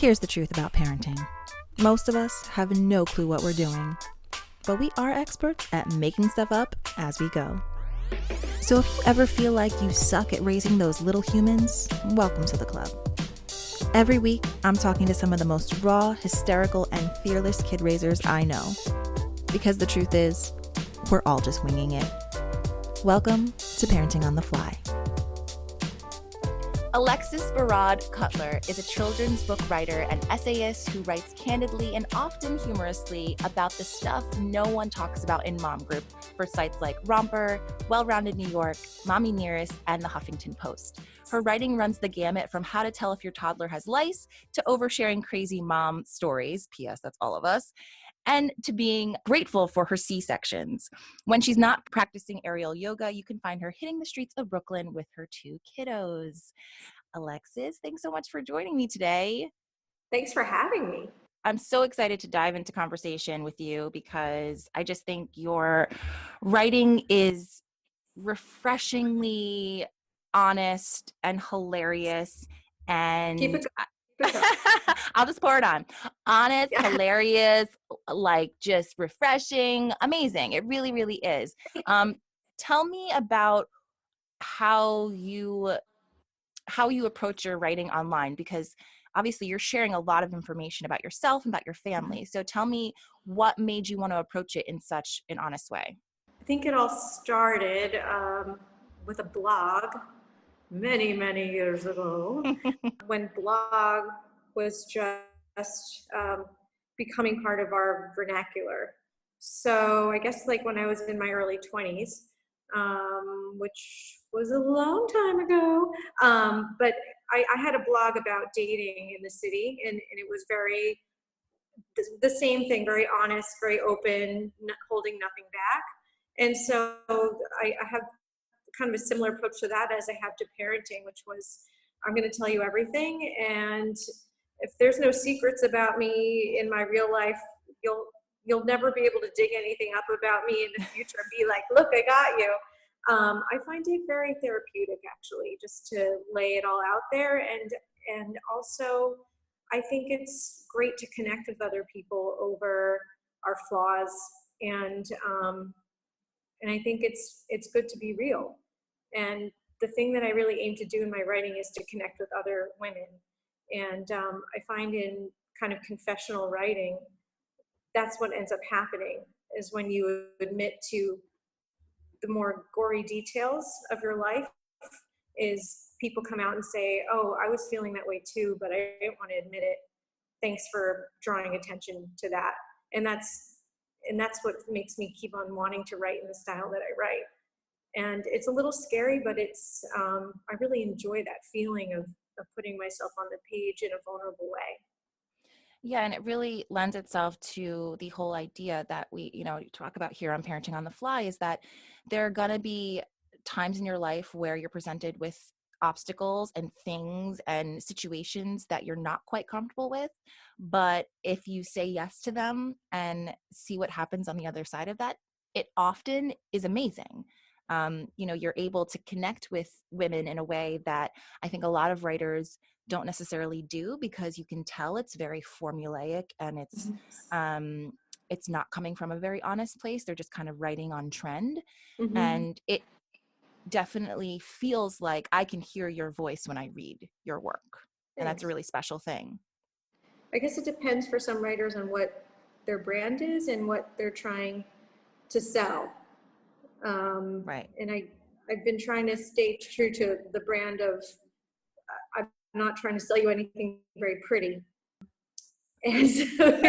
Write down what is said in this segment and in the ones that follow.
Here's the truth about parenting. Most of us have no clue what we're doing, but we are experts at making stuff up as we go. So if you ever feel like you suck at raising those little humans, welcome to the club. Every week, I'm talking to some of the most raw, hysterical, and fearless kid raisers I know. Because the truth is, we're all just winging it. Welcome to Parenting on the Fly. Alexis Barad-Cutler is a children's book writer and essayist who writes candidly and often humorously about the stuff no one talks about in mom group for sites like Romper, Well-Rounded New York, Mommy Nearest, and the Huffington Post. Her writing runs the gamut from how to tell if your toddler has lice to oversharing crazy mom stories, P.S. that's all of us, and to being grateful for her C-sections. When she's not practicing aerial yoga, you can find her hitting the streets of Brooklyn with her 2 kiddos. Alexis, thanks so much for joining me today. Thanks for having me. I'm so excited to dive into conversation with you because I just think your writing is refreshingly honest and hilarious, and Keep it I'll just pour it on. Honest, hilarious, like just refreshing, amazing. It really, really is. Tell me about how you approach your writing online, because obviously you're sharing a lot of information about yourself and about your family. So tell me what made you want to approach it in such an honest way. I think it all started with a blog many, many years ago when blog was just becoming part of our vernacular. So I guess like when I was in my early 20s, which was a long time ago, but I had a blog about dating in the city, and it was very, the same thing, very honest, very open, holding nothing back. And so I have kind of a similar approach to that as I have to parenting, which was, I'm going to tell you everything. And if there's no secrets about me in my real life, you'll never be able to dig anything up about me in the future and be like, look, I got you. I find it very therapeutic, actually, just to lay it all out there. And also, I think it's great to connect with other people over our flaws. And I think it's good to be real. And the thing that I really aim to do in my writing is to connect with other women. And I find in kind of confessional writing, that's what ends up happening, is when you admit to the more gory details of your life, is people come out and say, oh, I was feeling that way too, but I didn't want to admit it. Thanks for drawing attention to that. And that's what makes me keep on wanting to write in the style that I write. And it's a little scary, but it's I really enjoy that feeling of putting myself on the page in a vulnerable way. Yeah, and it really lends itself to the whole idea that we, talk about here on Parenting on the Fly, is that there are going to be times in your life where you're presented with obstacles and things and situations that you're not quite comfortable with. But if you say yes to them and see what happens on the other side of that, it often is amazing. You're able to connect with women in a way that I think a lot of writers don't necessarily do, because you can tell it's very formulaic and it's not coming from a very honest place. They're just kind of writing on trend. Mm-hmm. And it definitely feels like I can hear your voice when I read your work. And that's a really special thing. I guess it depends for some writers on what their brand is and what they're trying to sell. Right. And I've been trying to stay true to the brand of, I'm not trying to sell you anything very pretty. And so,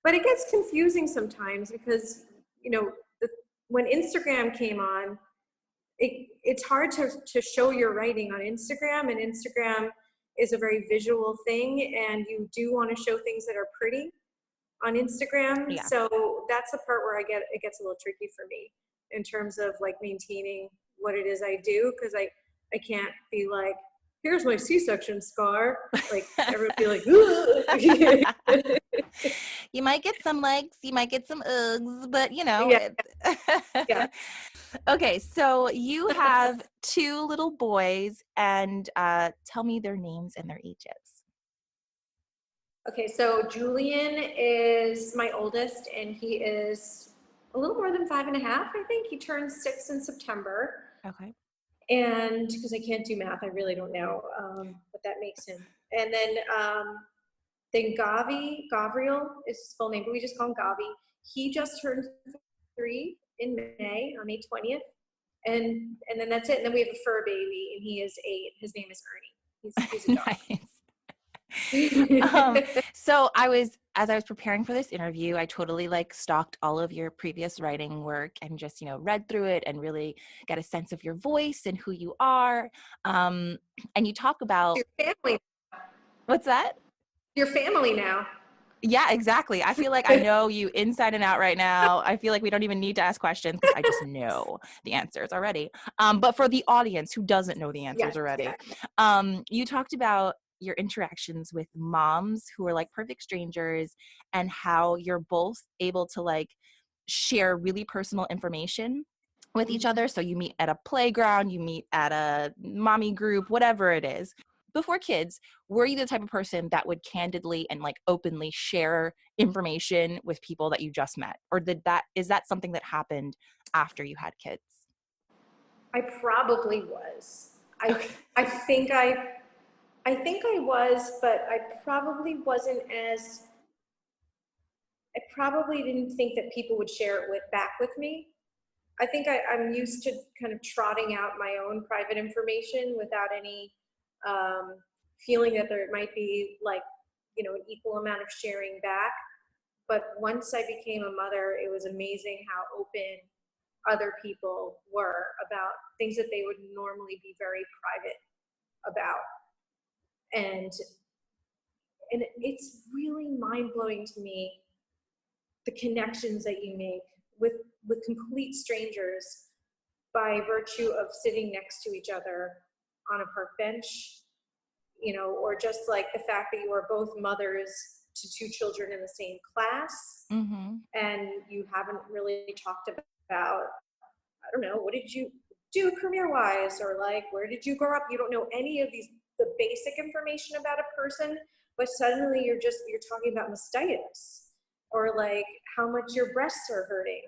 but it gets confusing sometimes because, when Instagram came on, it's hard to show your writing on Instagram, and Instagram is a very visual thing, and you do want to show things that are pretty on Instagram. Yeah. So that's the part where it gets a little tricky for me in terms of like maintaining what it is I do, because I can't be like, here's my C-section scar. Like everyone be like, ooh. You might get some likes, you might get some uggs, but Yeah. Okay, so you have 2 little boys, and tell me their names and their ages. Okay, so Julian is my oldest, and he is a little more than 5.5, I think. He turns 6 in September. Okay. And because I can't do math, I really don't know what that makes him. And then Gavriel is his full name, but we just call him Gavi. He just turned 3 in May, on May 20th. And then that's it. And then we have a fur baby, and he is 8. His name is Ernie. He's a dog. Nice. So as I was preparing for this interview, I totally like stalked all of your previous writing work and just, read through it and really get a sense of your voice and who you are. And you talk about your family. What's that? Your family now. Yeah, exactly. I feel like I know you inside and out right now. I feel like we don't even need to ask questions because I just know the answers already. But for the audience who doesn't know the answers already, you talked about your interactions with moms who are like perfect strangers and how you're both able to like share really personal information with each other. So you meet at a playground, you meet at a mommy group, whatever it is. Before kids, were you the type of person that would candidly and like openly share information with people that you just met? Or is that something that happened after you had kids? I probably was. I think I was, but I probably wasn't as, I probably didn't think that people would share it back with me. I think I'm used to kind of trotting out my own private information without any feeling that there might be like, an equal amount of sharing back. But once I became a mother, it was amazing how open other people were about things that they would normally be very private about. And it's really mind-blowing to me, the connections that you make with complete strangers by virtue of sitting next to each other on a park bench, or just like the fact that you are both mothers to 2 children in the same class, and you haven't really talked about, I don't know, what did you do career-wise, or like, where did you grow up? You don't know any of the basic information about a person, but suddenly you're talking about mastitis, or like how much your breasts are hurting.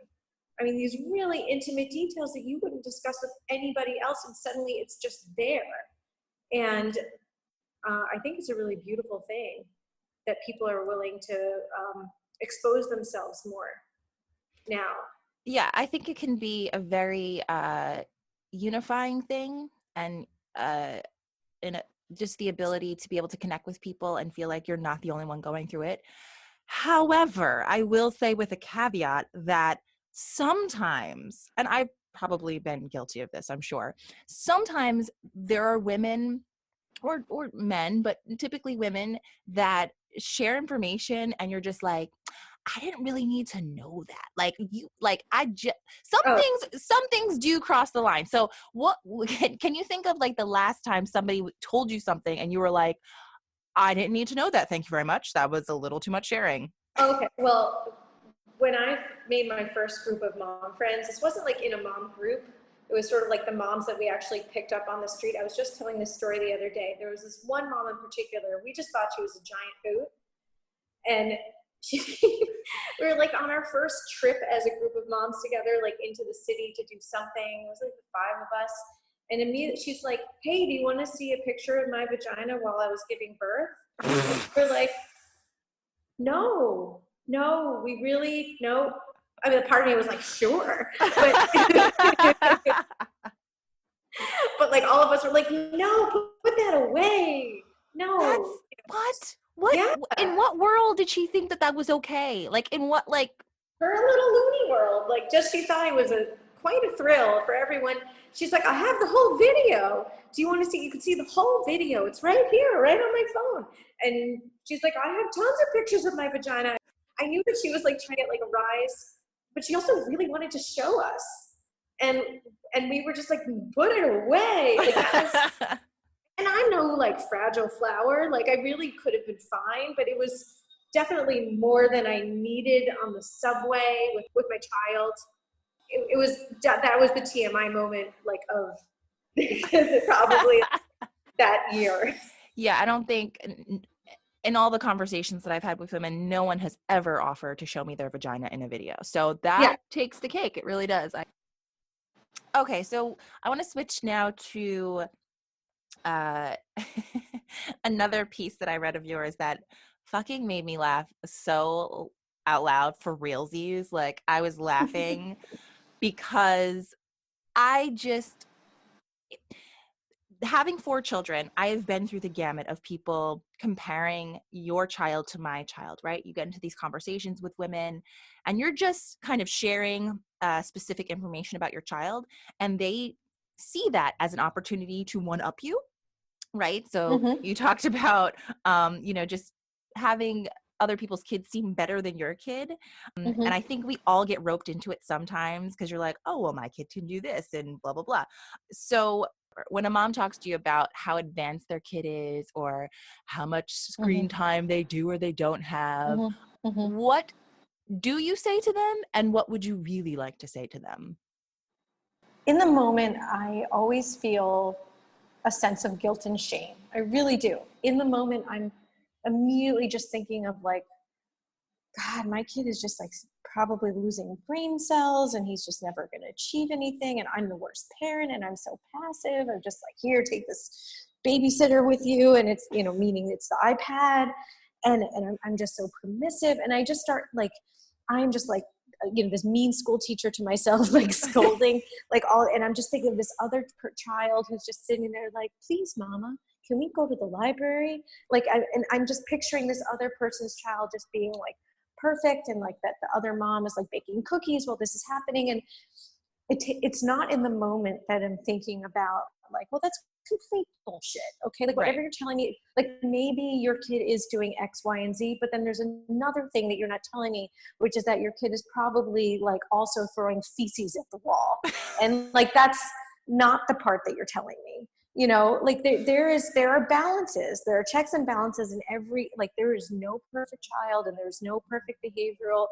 I mean, these really intimate details that you wouldn't discuss with anybody else, and suddenly it's just there. And I think it's a really beautiful thing that people are willing to expose themselves more now. Yeah, I think it can be a very unifying thing, and just the ability to be able to connect with people and feel like you're not the only one going through it. However, I will say with a caveat that sometimes, and I've probably been guilty of this, I'm sure, sometimes there are women or men, but typically women, that share information and you're just like, I didn't really need to know that. Like some things do cross the line. So what can you think of like the last time somebody told you something and you were like, I didn't need to know that. Thank you very much. That was a little too much sharing. Okay. Well, when I made my first group of mom friends, this wasn't like in a mom group. It was sort of like the moms that we actually picked up on the street. I was just telling this story the other day. There was this one mom in particular. We just thought she was a giant hoot. And we were like on our first trip as a group of moms together, like into the city to do something. It was like the 5 of us. And immediately she's like, hey, do you want to see a picture of my vagina while I was giving birth? We're like, no, we really, no. I mean, part of me was like, sure. But like all of us were like, no, put that away. No. What? Yeah. In what world did she think that was okay? Like in what, like? Her little loony world. Like just she thought it was quite a thrill for everyone. She's like, I have the whole video. Do you want to see? You can see the whole video. It's right here, right on my phone. And she's like, I have tons of pictures of my vagina. I knew that she was like trying to get like a rise, but she also really wanted to show us. And we were just like, put it away. Like, that was, and I'm no like fragile flower. Like I really could have been fine, but it was definitely more than I needed on the subway with my child. It was, that was the TMI moment, like of probably that year. Yeah, I don't think in all the conversations that I've had with women, no one has ever offered to show me their vagina in a video. So that takes the cake. It really does. Okay, so I want to switch now to another piece that I read of yours that fucking made me laugh so out loud for realsies. Like, I was laughing because I just, having 4 children, I have been through the gamut of people comparing your child to my child, right? You get into these conversations with women and you're just kind of sharing specific information about your child, and they see that as an opportunity to one-up you, right? So you talked about, just having other people's kids seem better than your kid. And I think we all get roped into it sometimes because you're like, oh, well, my kid can do this and blah, blah, blah. So when a mom talks to you about how advanced their kid is or how much screen time they do or they don't have, what do you say to them, and what would you really like to say to them? In the moment, I always feel a sense of guilt and shame. I really do. In the moment, I'm immediately just thinking of like, God, my kid is just like probably losing brain cells and he's just never going to achieve anything. And I'm the worst parent and I'm so passive. I'm just like, here, take this babysitter with you. And it's, meaning it's the iPad. And I'm just so permissive. And I just start like, I'm just like, this mean school teacher to myself, like scolding, and I'm just thinking of this other child who's just sitting there like, please, mama, can we go to the library? And I'm just picturing this other person's child just being like perfect, and like that the other mom is like baking cookies while this is happening. And it's not in the moment that I'm thinking about like, well, that's complete bullshit. Okay. Like whatever you're telling me, like maybe your kid is doing X, Y, and Z, but then there's another thing that you're not telling me, which is that your kid is probably like also throwing feces at the wall. And like, that's not the part that you're telling me, like there are balances, there are checks and balances in every, like there is no perfect child and there's no perfect behavioral,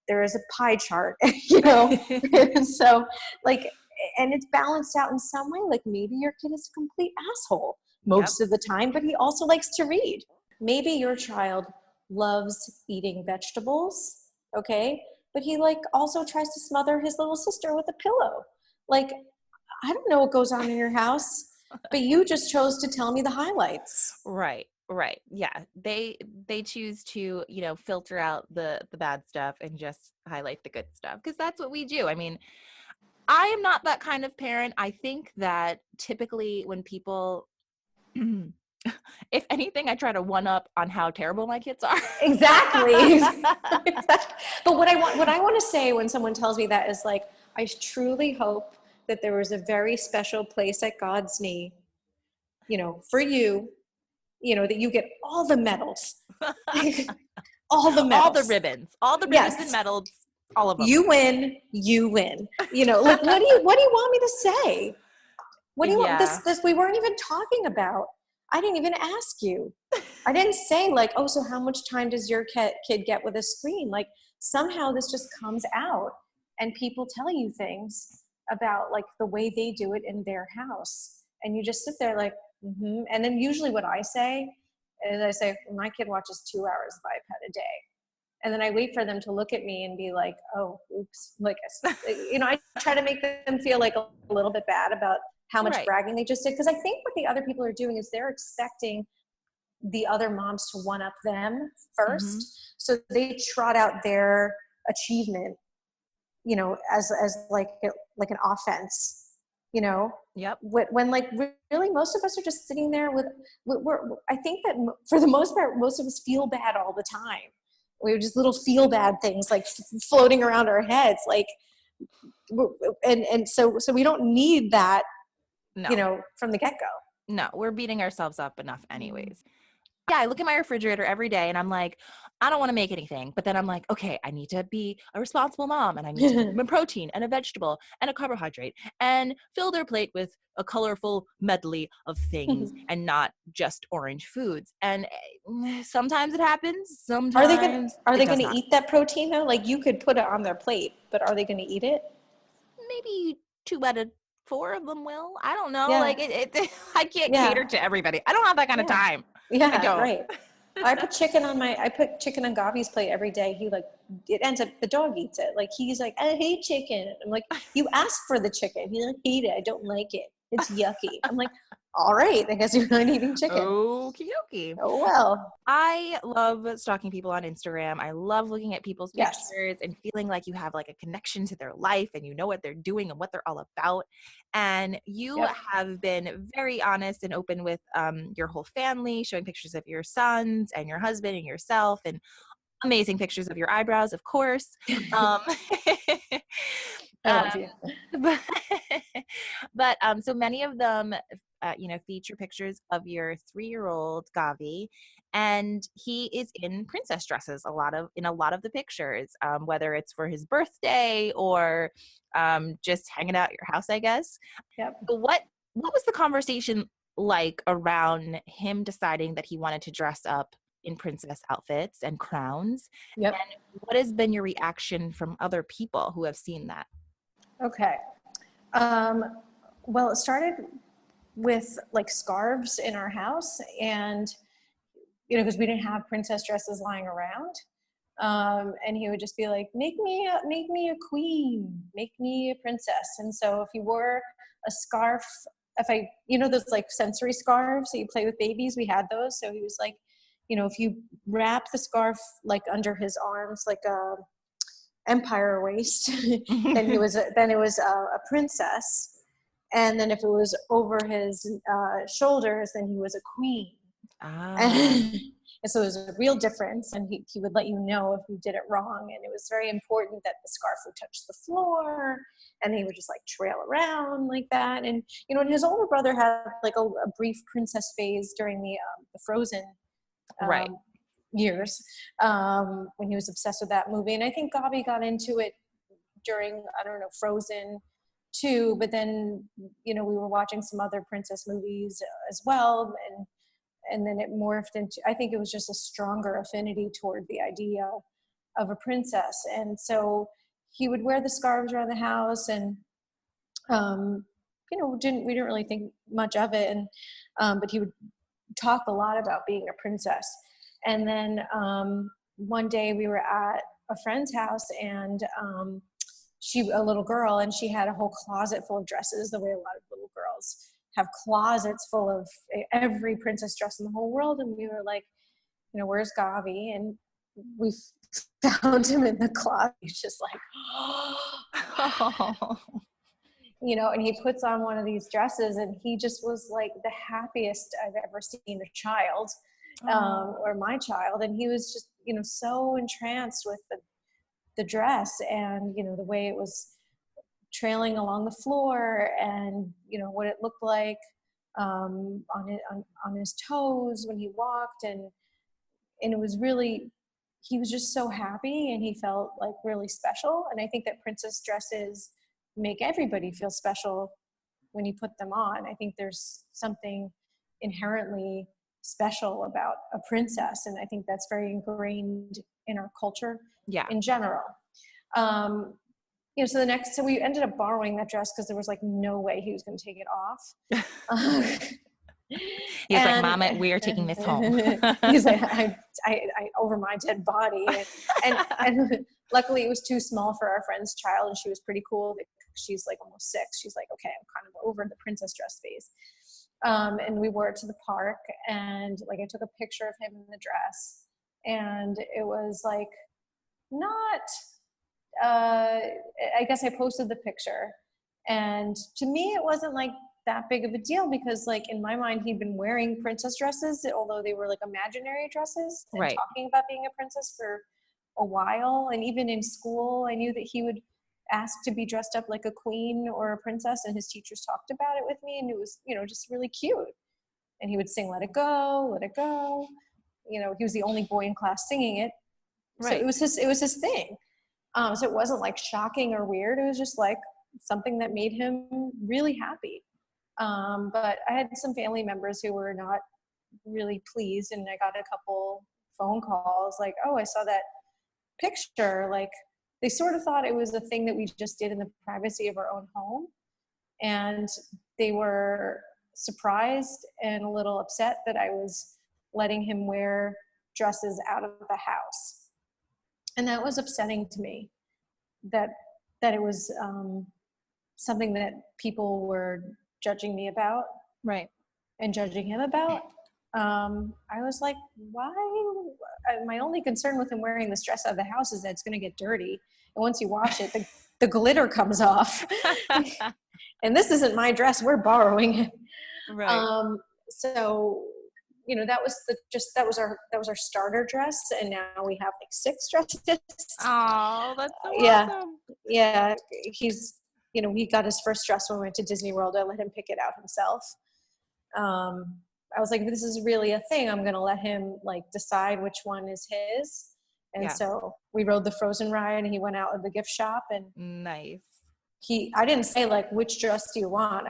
there is a pie chart, and so like, and it's balanced out in some way. Like maybe your kid is a complete asshole most of the time, but he also likes to read. Maybe your child loves eating vegetables, okay? But he like also tries to smother his little sister with a pillow. Like, I don't know what goes on in your house, but you just chose to tell me the highlights. Right. Yeah. They choose to, filter out the bad stuff and just highlight the good stuff, because that's what we do. I mean, I am not that kind of parent. I think that typically when people, if anything, I try to one up on how terrible my kids are. Exactly. But what I want to say when someone tells me that is like, I truly hope that there was a very special place at God's knee, for you, that you get all the medals, all the ribbons and medals. All of them. You win. Like, what do you want me to say? What do you want? This we weren't even talking about. I didn't even ask you. I didn't say like, oh, so how much time does your kid get with a screen? Like somehow this just comes out and people tell you things about like the way they do it in their house. And you just sit there like, And then usually what I say is I say, my kid watches 2 hours of iPad a day. And then I wait for them to look at me and be like, oh, oops. Like, I try to make them feel like a little bit bad about how much bragging they just did. Because I think what the other people are doing is they're expecting the other moms to one up them first. So they trot out their achievement, as like an offense, Yep. When like really most of us are just sitting there I think that for the most part, most of us feel bad all the time. We have just little feel bad things like floating around our heads. Like, and so we don't need that, from the get-go. No, we're beating ourselves up enough anyways. Yeah, I look at my refrigerator every day and I'm like, I don't want to make anything. But then I'm like, okay, I need to be a responsible mom and I need to give them a protein and a vegetable and a carbohydrate and fill their plate with a colorful medley of things and not just orange foods. And sometimes it happens. Sometimes are they going to eat that protein though? Like you could put it on their plate, but are they going to eat it? Maybe 2 out of 4 of them will. I don't know. Yeah. Like I can't cater to everybody. I don't have that kind of time. Yeah, I don't. Right. I put chicken on Gavi's plate every day. It ends up, the dog eats it. Like, he's like, I hate chicken. I'm like, you asked for the chicken. He's like, hate it. I don't like it. It's yucky. I'm like, all right, I guess you're not eating chicken. Okie dokie. Oh, well. I love stalking people on Instagram. I love looking at people's Yes. pictures and feeling like you have like a connection to their life and you know what they're doing and what they're all about. And you have been very honest and open with your whole family, showing pictures of your sons and your husband and yourself, and amazing pictures of your eyebrows, of course. I love you. But so many of them, feature pictures of your 3-year-old Gavi, and he is in princess dresses in a lot of the pictures, whether it's for his birthday or just hanging out at your house, I guess. Yep. So what was the conversation like around him deciding that he wanted to dress up in princess outfits and crowns? Yep. And what has been your reaction from other people who have seen that? Okay. Well, it started with like scarves in our house, and because we didn't have princess dresses lying around, and he would just be like, make me a queen, make me a princess. And so if you wore a scarf, those like sensory scarves that you play with babies, we had those. So he was like, if you wrap the scarf like under his arms like a empire waist, then it was a princess. And then if it was over his shoulders, then he was a queen. And so it was a real difference. And he would let you know if you did it wrong. And it was very important that the scarf would touch the floor. And he would just like trail around like that. And, and his older brother had like a brief princess phase during the Frozen years, when he was obsessed with that movie. And I think Gavi got into it during, Frozen too, but then, we were watching some other princess movies as well. And then it morphed into, I think it was just a stronger affinity toward the idea of a princess. And so he would wear the scarves around the house, and, we didn't really think much of it. And, but he would talk a lot about being a princess. And then one day we were at a friend's house, and a little girl, and she had a whole closet full of dresses, the way a lot of little girls have closets full of every princess dress in the whole world. And we were like, where's Gavi? And we found him in the closet. He's just like, and he puts on one of these dresses, and he just was like the happiest I've ever seen a child, or my child. And he was just, so entranced with the dress, and, the way it was trailing along the floor, and, what it looked like on his toes when he walked. And it was really, he was just so happy, and he felt like really special. And I think that princess dresses make everybody feel special when you put them on. I think there's something inherently special about a princess, and I think that's very ingrained in our culture in general. So we ended up borrowing that dress because there was like no way he was going to take it off. He's like, Mama, we're taking this home. He's like, I over my dead body. And luckily it was too small for our friend's child, and she was pretty cool. She's like almost 6. She's like, okay, I'm kind of over the princess dress phase. And we wore it to the park, and like I took a picture of him in the dress, and it was like not, I guess I posted the picture, and to me it wasn't like that big of a deal, because like in my mind he'd been wearing princess dresses, although they were like imaginary dresses, and talking about being a princess for a while. And even in school I knew that he would ask to be dressed up like a queen or a princess, and his teachers talked about it with me, and it was, just really cute. And he would sing Let It Go, Let It Go. He was the only boy in class singing it. So it was his thing. So it wasn't like shocking or weird. It was just like something that made him really happy. But I had some family members who were not really pleased, and I got a couple phone calls like, oh, I saw that picture. Like, they sort of thought it was a thing that we just did in the privacy of our own home. And they were surprised and a little upset that I was letting him wear dresses out of the house. And that was upsetting to me, that it was something that people were judging me about. Right. And judging him about. I was like, why? My only concern with him wearing this dress out of the house is that it's going to get dirty. And once you wash it, the glitter comes off. And this isn't my dress. We're borrowing it. Right. So, that was our starter dress. And now we have like 6 dresses. Oh, that's so awesome. Yeah. He's, he got his first dress when we went to Disney World. I let him pick it out himself. I was like, if this is really a thing, I'm going to let him like decide which one is his. And so we rode the Frozen ride, and he went out of the gift shop, and nice. I didn't say like, which dress do you want?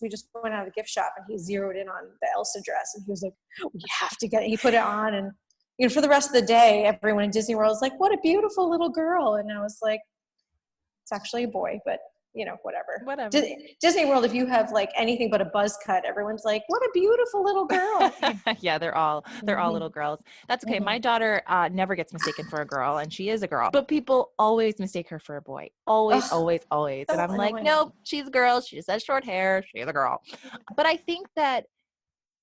We just went out of the gift shop, and he zeroed in on the Elsa dress, and he was like, we have to get it. He put it on, and for the rest of the day, everyone in Disney World was like, what a beautiful little girl. And I was like, it's actually a boy, but whatever. Disney World, if you have like anything but a buzz cut, everyone's like, what a beautiful little girl. Yeah, they're all little girls. That's okay. My daughter never gets mistaken for a girl, and she is a girl, but people always mistake her for a boy. Always. And I'm like, nope, she's a girl. She just has short hair. She's a girl. But I think that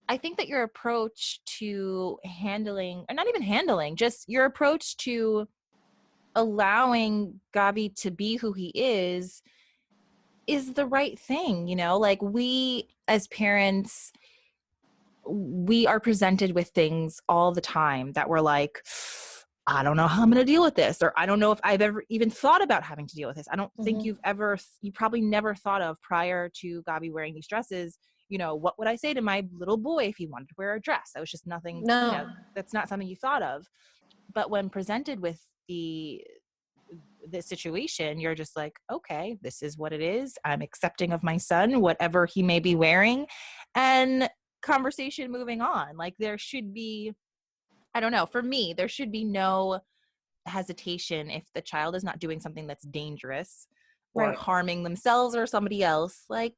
your approach to handling, or not even handling, just your approach to allowing Gabi to be who he is the right thing. Like, we as parents, we are presented with things all the time that we're like, I don't know how I'm going to deal with this, or I don't know if I've ever even thought about having to deal with this. I don't think you probably never thought of, prior to Gabi wearing these dresses, what would I say to my little boy if he wanted to wear a dress? That was just nothing. No. That's not something you thought of. But when presented with the situation, you're just like, okay, this is what it is. I'm accepting of my son, whatever he may be wearing, and conversation moving on. Like, there should be, I don't know, for me, there should be no hesitation if the child is not doing something that's dangerous or harming themselves or somebody else. Like,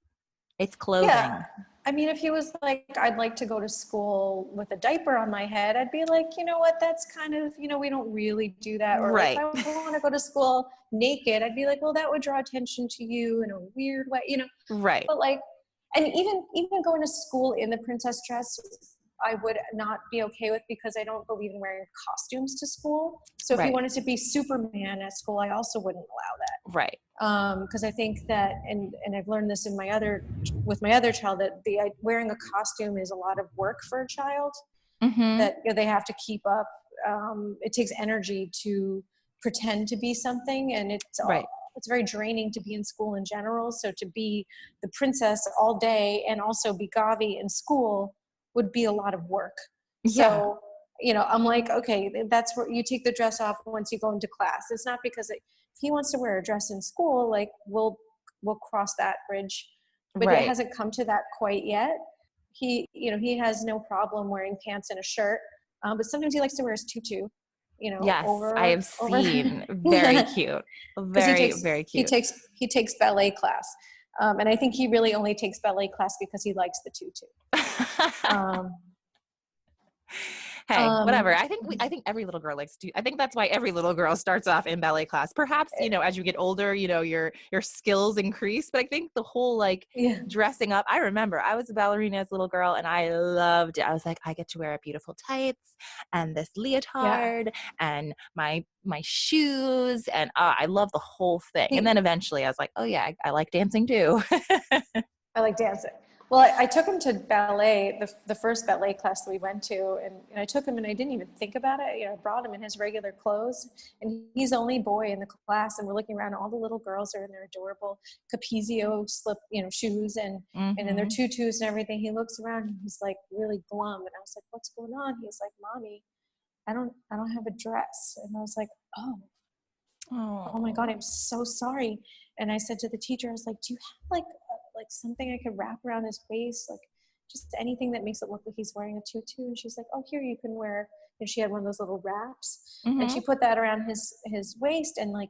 it's clothing. Yeah. I mean, if he was like, I'd like to go to school with a diaper on my head, I'd be like, you know what, that's kind of, we don't really do that. Or if I want to go to school naked, I'd be like, well, that would draw attention to you in a weird way, Right. But like, and even going to school in the princess dress, I would not be okay with, because I don't believe in wearing costumes to school. So if he wanted to be Superman at school, I also wouldn't allow that. Right. Because I think that, and I've learned this with my other child, that wearing a costume is a lot of work for a child, that they have to keep up. It takes energy to pretend to be something, and it's very draining to be in school in general. So to be the princess all day and also be Gabi in school would be a lot of work. Yeah. So, I'm like, okay, that's where you take the dress off once you go into class. It's not because if he wants to wear a dress in school, like we'll cross that bridge, but it hasn't come to that quite yet. He has no problem wearing pants and a shirt, but sometimes he likes to wear his tutu. Yes, I have seen. Very cute. Very cute. He takes ballet class. And I think he really only takes ballet class because he likes the tutu. Hey, whatever. I think every little girl likes to. I think that's why every little girl starts off in ballet class. Perhaps, as you get older, your skills increase. But I think the whole dressing up. I remember I was a ballerina as a little girl, and I loved it. I was like, I get to wear beautiful tights and this leotard and my shoes, and I love the whole thing. And then eventually, I was like, oh yeah, I like dancing too. I like dancing. Well, I took him to ballet, the first ballet class that we went to, and I took him, and I didn't even think about it. I brought him in his regular clothes, and he's the only boy in the class, and we're looking around, and all the little girls are in their adorable Capezio slip, shoes, and in their tutus and everything. He looks around, and he's like really glum, and I was like, what's going on? He's like, Mommy, I don't have a dress. And I was like, oh my God, I'm so sorry. And I said to the teacher, I was like, do you have like something I could wrap around his waist, like just anything that makes it look like he's wearing a tutu? And she's like, oh, here, you can wear, and she had one of those little wraps, and she put that around his waist, and like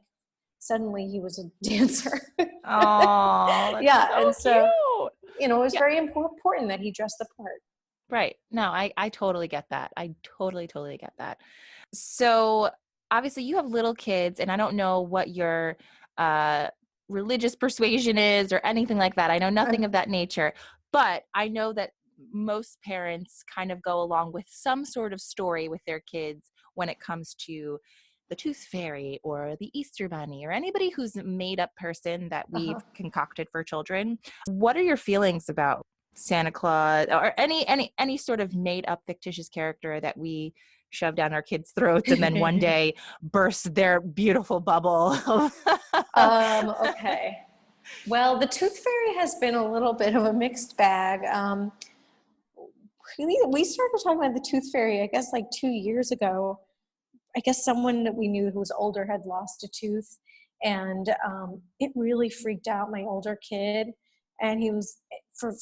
suddenly he was a dancer. Oh, yeah. so and so cute. it was very important that he dressed the part. Right. No, I totally get that. I totally get that. So obviously you have little kids, and I don't know what your religious persuasion is or anything like that. I know nothing of that nature, but I know that most parents kind of go along with some sort of story with their kids when it comes to the tooth fairy or the Easter bunny or anybody who's a made up person that we've concocted for children. What are your feelings about Santa Claus or any sort of made up fictitious character that we shove down our kids' throats and then one day burst their beautiful bubble? Okay. Well, the tooth fairy has been a little bit of a mixed bag. We started talking about the tooth fairy, I guess, like 2 years ago. I guess someone that we knew who was older had lost a tooth, and it really freaked out my older kid. And he was,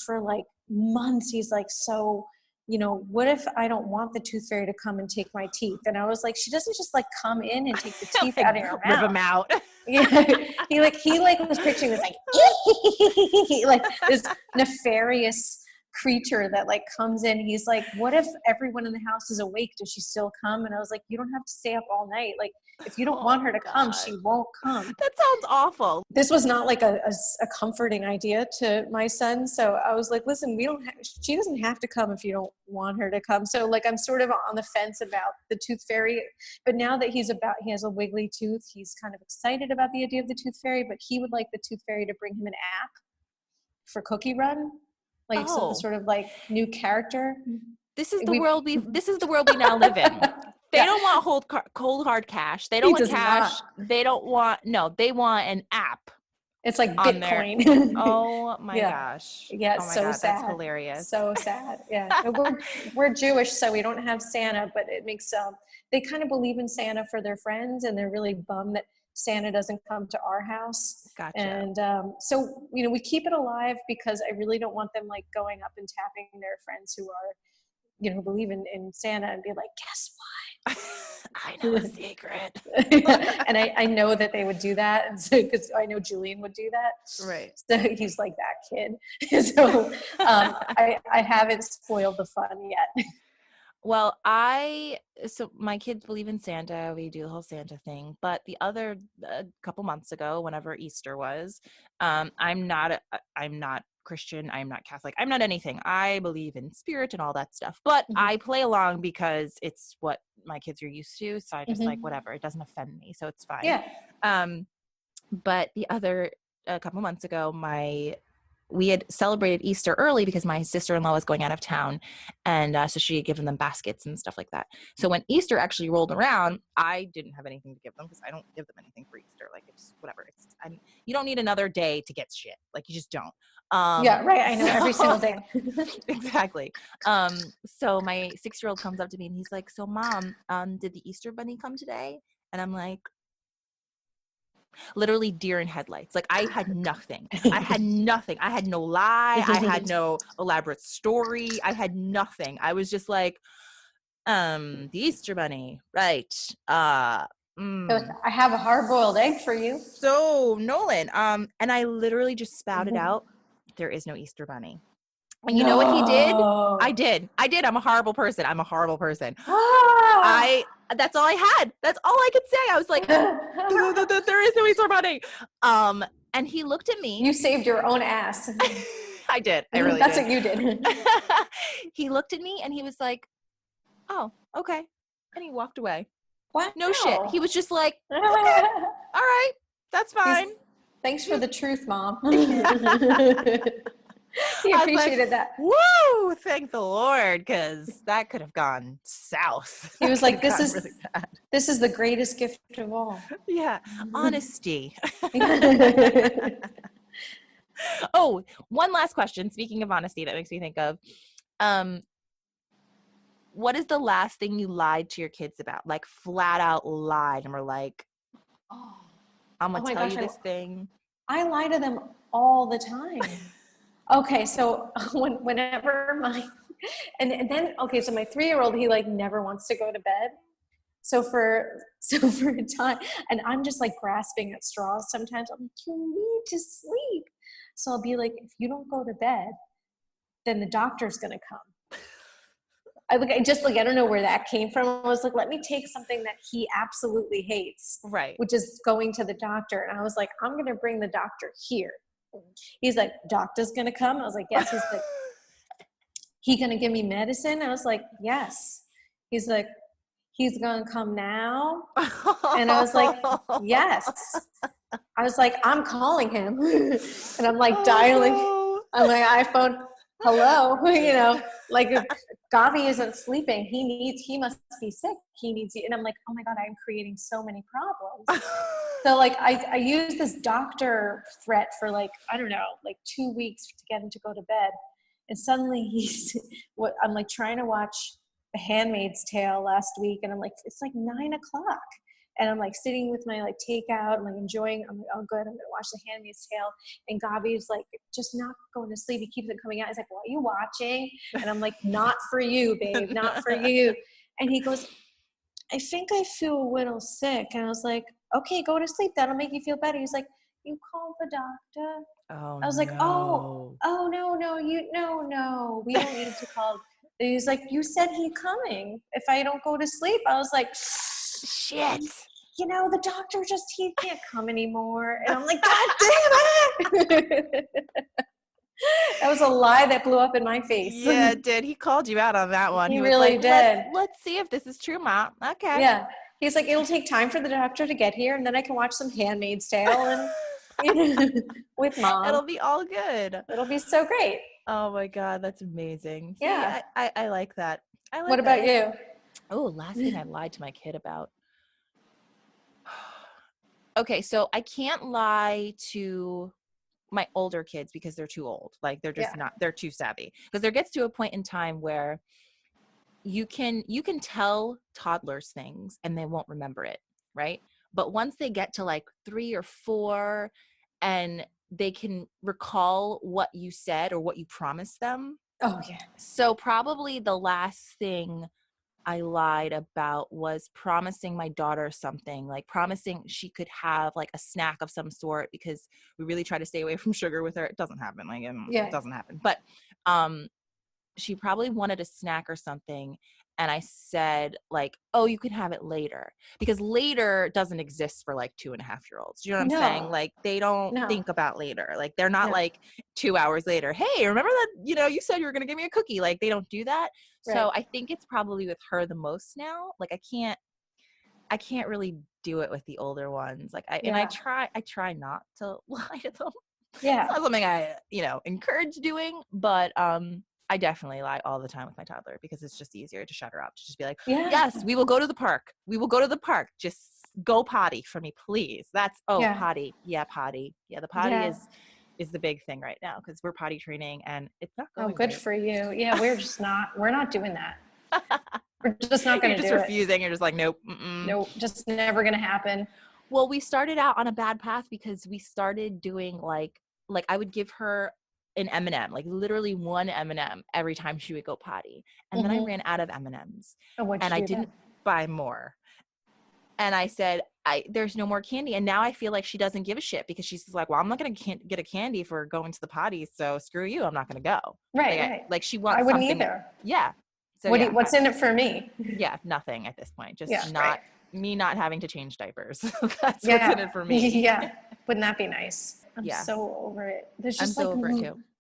for like months, he's like, so, what if I don't want the tooth fairy to come and take my teeth? And I was like, she doesn't just like come in and take the teeth out of your mouth. Rip them out. Yeah, he was picturing this like this nefarious creature that like comes in. He's like, what if everyone in the house is awake? Does she still come? And I was like, you don't have to stay up all night. Like, if you don't want her to come, she won't come. That sounds awful. This was not like a comforting idea to my son. So I was like, listen, she doesn't have to come if you don't want her to come. So like, I'm sort of on the fence about the tooth fairy, but now that he has a wiggly tooth, he's kind of excited about the idea of the tooth fairy, but he would like the tooth fairy to bring him an app for Cookie Run. Like some sort of like new character. This is the world we now live in. They don't want cold hard cash. They don't want cash. They don't want they want an app. It's like Bitcoin. Oh my gosh. Yeah, oh my so God, sad. That's hilarious. So sad. Yeah. we're Jewish, so we don't have Santa, but it makes they kind of believe in Santa for their friends, and they're really bummed that Santa doesn't come to our house. Gotcha. And so, we keep it alive because I really don't want them like going up and tapping their friends who are, who believe in Santa and be like, guess what? I know a secret. And I know that they would do that. And so, because I know Julian would do that. Right. So he's like that kid. So I haven't spoiled the fun yet. Well, so my kids believe in Santa. We do the whole Santa thing. But the other couple months ago, whenever Easter was, I'm not Christian. I'm not Catholic. I'm not anything. I believe in spirit and all that stuff. But I play along because it's what my kids are used to. So I just like, whatever. It doesn't offend me. So it's fine. Yeah. But a couple months ago, we had celebrated Easter early because my sister-in-law was going out of town. And so she had given them baskets and stuff like that. So when Easter actually rolled around, I didn't have anything to give them because I don't give them anything for Easter. Like, it's whatever. You don't need another day to get shit. Like, you just don't. Yeah, right. I know, every single day. Exactly. So my 6-year-old comes up to me and he's like, so Mom, did the Easter bunny come today? And I'm like, literally deer in headlights. Like, I had nothing. I had no lie. I had no elaborate story. I had nothing. I was just like, the Easter bunny, right? I have a hard-boiled egg for you. So Nolan, and I literally just spouted out, there is no Easter bunny. And you know what he did? I did. I'm a horrible person. That's all I had. That's all I could say. I was like, there is no Easter bunny. And he looked at me. You saved your own ass. I did. I really That's did. what you did. He looked at me and he was like, oh, okay. And he walked away. Wow. No shit. He was just like, okay, all right, that's fine. Thanks for the truth, Mom. He appreciated that. Woo! Thank the Lord, because that could have gone south. He was like, "This is the greatest gift of all." Yeah, honesty. Oh, one last question. Speaking of honesty, that makes me think of, what is the last thing you lied to your kids about? Like, flat out lied and were like, I'm gonna tell you this thing. I lie to them all the time. Okay, so whenever and then so my 3-year-old, he like never wants to go to bed. So for a time, and I'm just like grasping at straws sometimes. I'm like, you need to sleep. So I'll be like, if you don't go to bed, then the doctor's gonna come. I don't know where that came from. I was like, let me take something that he absolutely hates, Right. which is going to the doctor. And I was like, I'm going to bring the doctor here. He's like, doctor's going to come? I was like, yes. He's like, he going to give me medicine? I was like, yes. He's like, he's going to come now? And I was like, yes. I was like, I'm calling him. And I'm like dialing on my iPhone. Hello, you know, like if Gavi isn't sleeping, he must be sick. He needs you. And I'm like, oh my God, I'm creating so many problems. So like I used this doctor threat for like, I don't know, like 2 weeks to get him to go to bed. And suddenly I'm like trying to watch The Handmaid's Tale last week. And I'm like, it's like 9 o'clock. And I'm like sitting with my like takeout, I'm like enjoying, I'm like, oh good, I'm gonna watch The Handmaid's Tale. And Gabi's like, just not going to sleep. He keeps it coming out. He's like, what are you watching? And I'm like, not for you, babe, not for you. And he goes, I think I feel a little sick. And I was like, okay, go to sleep. That'll make you feel better. He's like, you call the doctor? Oh, I was like, no, we don't need to call. And he's like, you said he's coming if I don't go to sleep. I was like, shit. You know, the doctor he can't come anymore. And I'm like, God damn it. That was a lie that blew up in my face. Yeah, it did. He called you out on that one. He was really like, did. Let's see if this is true, Mom. Okay. Yeah. He's like, it'll take time for the doctor to get here, and then I can watch some Handmaid's Tale and with Mom. It'll be all good. It'll be so great. Oh my God, that's amazing. Yeah. See, I like that. What about you? Oh, last thing I lied to my kid about. Okay, so I can't lie to my older kids because they're too old. Like they're just they're too savvy. Because there gets to a point in time where you can tell toddlers things and they won't remember it, right? But once they get to like 3 or 4 and they can recall what you said or what you promised them. Oh yeah. So probably the last thing I lied about was promising my daughter something, like promising she could have like a snack of some sort because we really try to stay away from sugar with her. It doesn't happen. Like it doesn't happen. But she probably wanted a snack or something. And I said like, oh, you can have it later, because later doesn't exist for like 2.5-year-olds. You know what I'm saying? Like they don't think about later. Like they're not like 2 hours later. Hey, remember that, you said you were going to give me a cookie. Like they don't do that. Right. So I think it's probably with her the most now. Like I can't really do it with the older ones. Like I try not to lie to them. Yeah. It's not something I, encourage doing, but I definitely lie all the time with my toddler because it's just easier to shut her up, to just be like, yes, we will go to the park. We will go to the park. Just go potty for me, please. Potty. Yeah, potty. Yeah, the potty is the big thing right now because we're potty training and it's not going good for you. Yeah, we're not doing that. We're just not going to do it. You're just refusing. You're just like, nope. Nope, just never going to happen. Well, we started out on a bad path because we started doing like I would give her an M&M, like literally one M&M every time she would go potty. And then I ran out of M&Ms and I didn't buy more. And I said, there's no more candy. And now I feel like she doesn't give a shit because she's like, well, I'm not going to get a candy for going to the potty. So screw you. I'm not going to go. Right. Like she wants I wouldn't something. Either. Yeah. So what's in it for me? Yeah. Nothing at this point. Just me not having to change diapers. That's what's in it for me. Yeah. Wouldn't that be nice? I'm so over it. There's just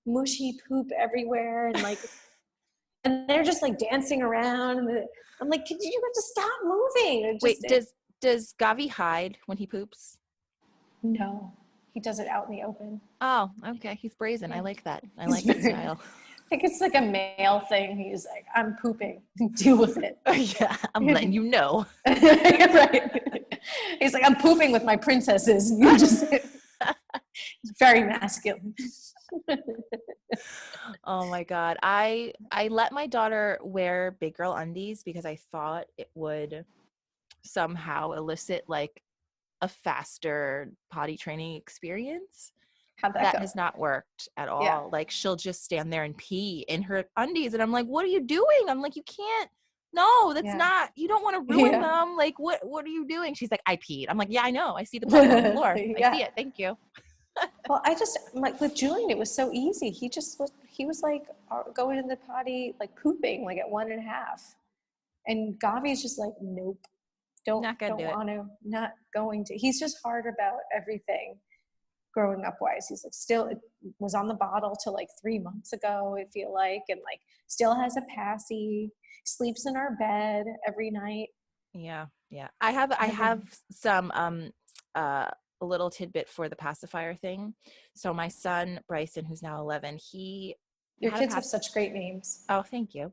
mushy poop everywhere and they're just like dancing around. I'm like, you have to stop moving. Wait, does Gavi hide when he poops? No, he does it out in the open. Oh, okay. He's brazen. I like that. I like that style. I think it's like a male thing. He's like, I'm pooping. Deal with it. Yeah, I'm letting you know. Right. He's like, I'm pooping with my princesses. You just... It's very masculine. Oh my God. I let my daughter wear big girl undies because I thought it would somehow elicit like a faster potty training experience. How'd that go? Has not worked at all. Yeah. Like she'll just stand there and pee in her undies and I'm like, what are you doing? I'm like, you can't. No, that's not, you don't want to ruin them. Like, what are you doing? She's like, I peed. I'm like, yeah, I know. I see the blood on the floor. I see it. Thank you. Well, I just, like with Julian, it was so easy. He he was like going in the potty, like pooping, like at 1.5. And Gavi's just like, nope, not going to. He's just hard about everything growing up wise. He's like, still, it was on the bottle till like 3 months ago, I feel like, and like still has a passy, sleeps in our bed every night. Yeah. I have some a little tidbit for the pacifier thing. So my son Bryson, who's now 11, your kids have such great names. Oh, thank you.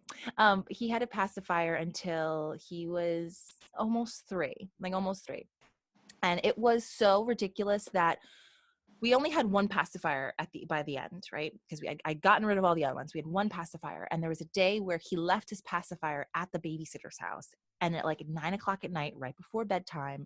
He had a pacifier until he was almost three. And it was so ridiculous that we only had one pacifier by the end, right? Because I'd gotten rid of all the other ones. We had one pacifier, and there was a day where he left his pacifier at the babysitter's house. And at like 9 o'clock at night, right before bedtime,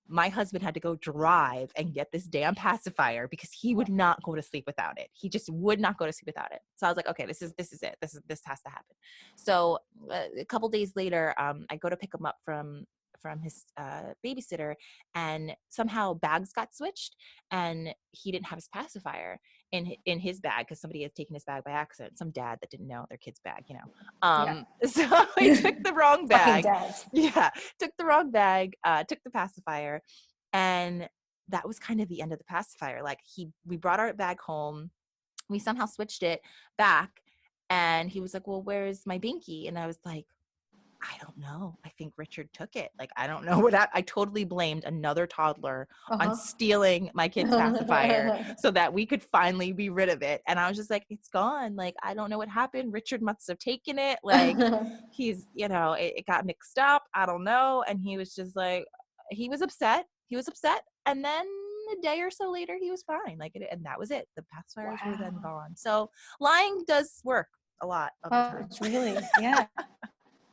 my husband had to go drive and get this damn pacifier because he would not go to sleep without it. He just would not go to sleep without it. So I was like, okay, this is it. This has to happen. So a couple days later, I go to pick him up from his babysitter, and somehow bags got switched, and he didn't have his pacifier in his bag because somebody had taken his bag by accident. Some dad that didn't know their kid's bag, So he took the wrong bag. Took the wrong bag, took the pacifier, and that was kind of the end of the pacifier. Like we brought our bag home, we somehow switched it back, and he was like, well, where's my binky? And I was like, I don't know. I think Richard took it. Like, I don't know what I totally blamed another toddler on stealing my kid's pacifier so that we could finally be rid of it. And I was just like, it's gone. Like, I don't know what happened. Richard must have taken it. Like, he's, it got mixed up. I don't know. And he was just like, he was upset. And then a day or so later, he was fine. Like, and that was it. The pacifiers were then gone. So lying does work a lot of the time. Really? Yeah.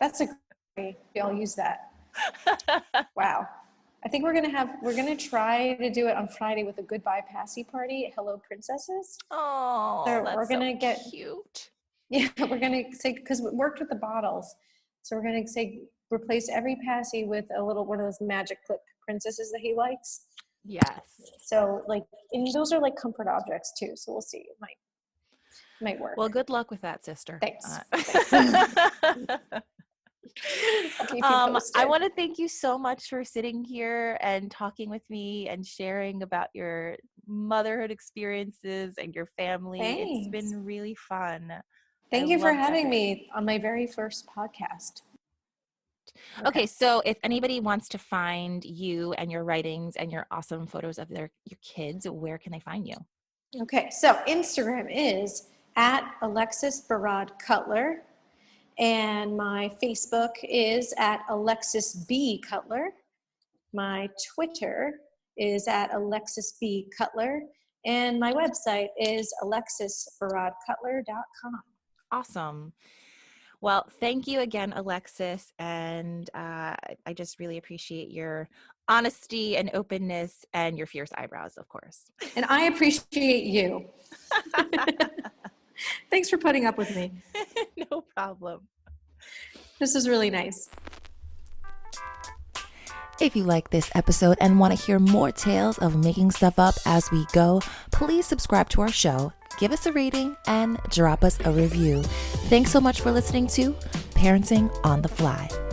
That's a great, I'll use that. Wow. I think we're going to try to do it on Friday with a goodbye passy party at Hello Princesses. Oh, so that's we're gonna get cute. Yeah, we're going to say, because it worked with the bottles. So we're going to say, replace every passy with a little, one of those magic clip princesses that he likes. Yes. So like, and those are like comfort objects too. So we'll see. It might work. Well, good luck with that, sister. Thanks. I want to thank you so much for sitting here and talking with me and sharing about your motherhood experiences and your family. Thanks. It's been really fun. Thank you for having me on my very first podcast. Okay, so if anybody wants to find you and your writings and your awesome photos of your kids, where can they find you? Okay, so Instagram is at Alexis Barad-Cutler. And my Facebook is at Alexis B. Cutler. My Twitter is at Alexis B. Cutler. And my website is alexisbaradcutler.com. Awesome. Well, thank you again, Alexis. And I just really appreciate your honesty and openness and your fierce eyebrows, of course. And I appreciate you. Thanks for putting up with me. No problem. This is really nice. If you like this episode and want to hear more tales of making stuff up as we go, please subscribe to our show, give us a rating, and drop us a review. Thanks so much for listening to Parenting on the Fly.